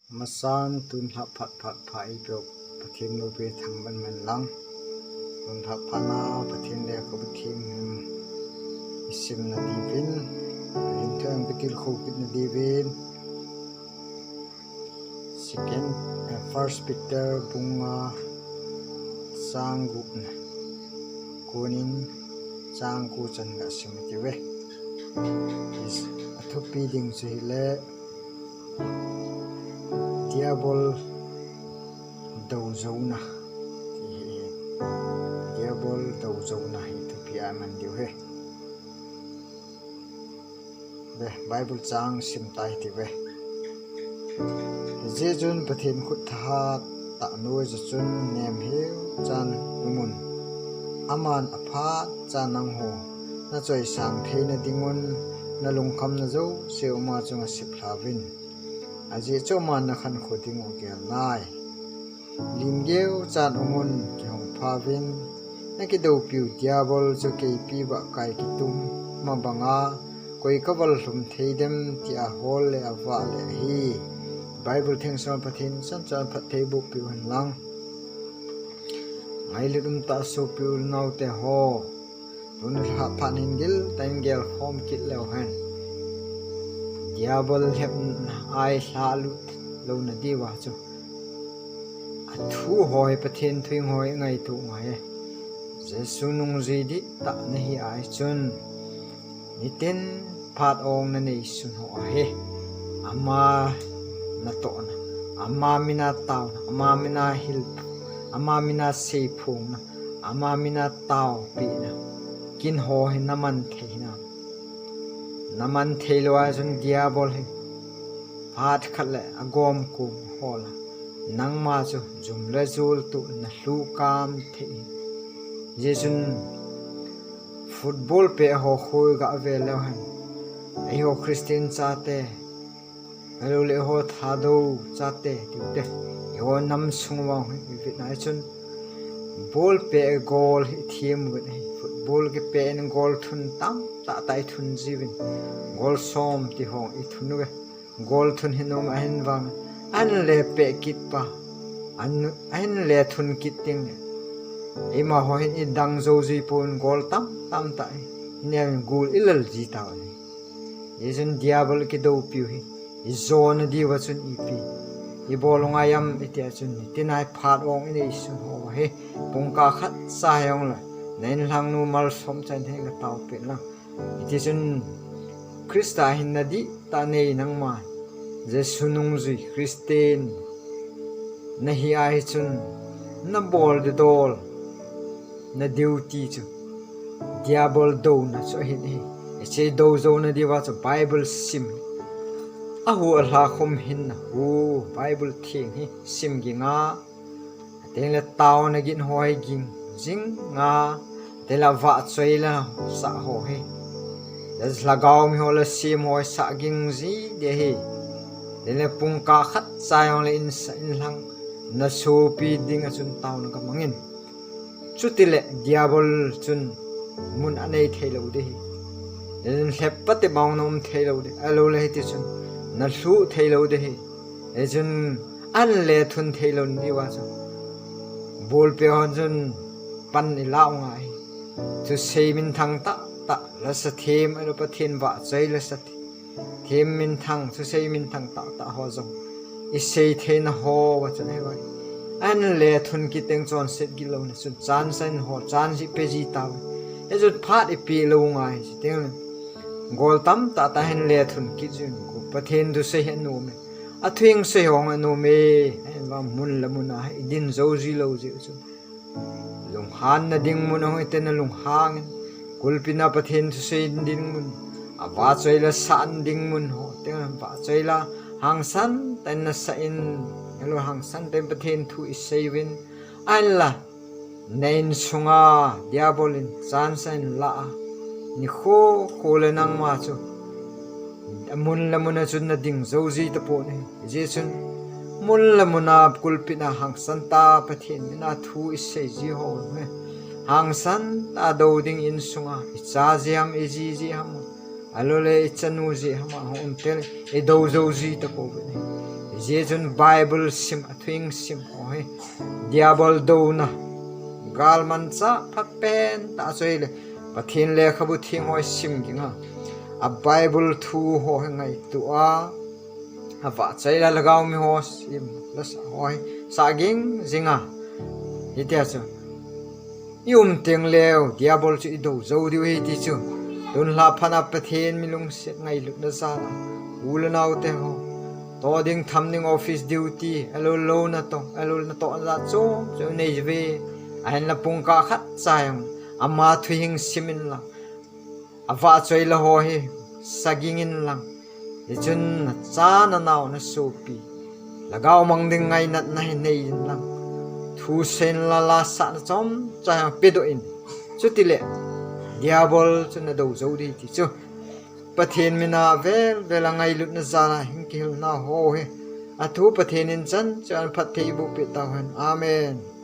Masan tun hap phat phai bok pathin no be thang ban man lang tun hap phana pathin le ko pathin isim na divin in thang bitil kho kit na divin second first Peter bunga sangu na kunin changku chan ga simti we is athupi ding chile diabol dawzona diabol dawzona hi thupi aman diu he be bible chang sim tai ti we je jun pathin khut tha ta noi je chun nem he chan umun aman apha chanang ho na choi sang theina dingun na lungkham na zo seuma chunga siplavin aje choman na khan khoding o ke lai limgeu chan umun ki hong phavin na ki do piu diabol zo ke pi ba kai ki tum ma banga koi kabal hlum theidem ti a hol le awa le hi bible thing sam pathin san chan phat thei bu piu han lang ngai le dum ta so piu nau te ho run ha phanin gil tan gel hom kit le han diabol hep ai halu lo na diwa chu athu hoi pathin thing hoi ngai tu ngai jesu nung ji di ta na hi ai chun nitin phat ong na nei sun ho he ama na to na ama mina taw ama mina hil ama mina se phung na ama mina taw pi na kin ho he naman theina naman theiloa jun diabol he phat khatle agom kum hola nangma chu jumla zul tu na hlu kam thei jesun football pe ho khoi ga velo han ai ho christian chate alo le ho thado chate tikte yo nam sungwa hi na chun ball pe goal hi thiem gun hi football ke pe en goal thun tam ta tai thun jiwin gol som ti hong I thunu ge gol thun hinom ahin wang an le pe kit pa an le thun kit ting ima ho hin I dang zo ji pon gol tam ta ne gul ilal ji ta ni yesun diabol ki do piu hi I zone di wa chun ipi I bolonga yam itia chun tinai phat ong ni su ho he pungka khat sa yong la nen lang nu mal som chan he ga taw pe la iti chun Krista hin na di ta nei nang ma jesu nung ji Christian na hi ai chun na bol de dol na duty chu diabol do na so hi che do zo na di wa chu bible sim ahu ala khom hin na hu bible thing hi sim gi nga teng le taw na gin hoi ging jing nga te la va choi la sa ho he das la gaw mi ho la sim hoi sa ging ji de he le pung ka khat sa yong le in lang na so pi ding a chun taw na ka mangin chutile diabol chun mun anei thelo de hi den hlep pate baung nom thelo de alo le ti chun na hlu thelo de hi e chun an le thun thelo ni wa cha bol pe hon chun pan ni law ngai chu sei min thang ta la sa them alo pathin wa chai la sa them min thang chu sei min thang ta ho jong I sei the na ho wa cha nei wai an le thun ki teng chon set gi lo na chun chan san ho chan ji pe ji ta e chu phat I pi lo ngai teng gol tam ta hen le thun ki jun ko pathin du se hen no me a thing se hong no me en wa mun la mun a din zo ji lo ji chu lung han na ding mun hoi te na lung hang kulpina pathin su se ding mun a wa choi la san ding mun ho te ba choi la hang san ten na sa in elo hang san ten pathin thu I sevin an la nein sunga diabolin chan san la ni kho le nang ma chu mun la mun chun na ding zo ji ta po ne je chun mun la mun a kulpina hang san ta pathin na thu I se ji ho me hang san ta do ding in sunga I cha jiam I ji ham alo le chanu ji hama hom tel e do zo ji ta po ne je chun Bible sim athuing sim oi diabol do na gal man cha phat pen ta choi le pathin le khabu thing hoi sim ginga a Bible thu ho ngai tu a va chai la lagaw mi ho sim las hoi sa ging zinga itia chu yum teng leo diabol chu do zo di we ti chu don la phana pathin milung se ngai lu na sa ulanaw te ho to ding thamning office duty alo lo na to za chu chu nei ve ain la pung ka khat chayang ama thuing simin la awa choi la ho hi saging in lang ichun cha na naw na sopi lagaw mang ding ngai nat na nei lang thu sen la sa na chom cha pedo in chu ti le diabol chu na do zo di ti chu pathin mina vel ngai lut na zara hinkil na ho he athu pathin in chan chan phat thei bu pe ta han amen.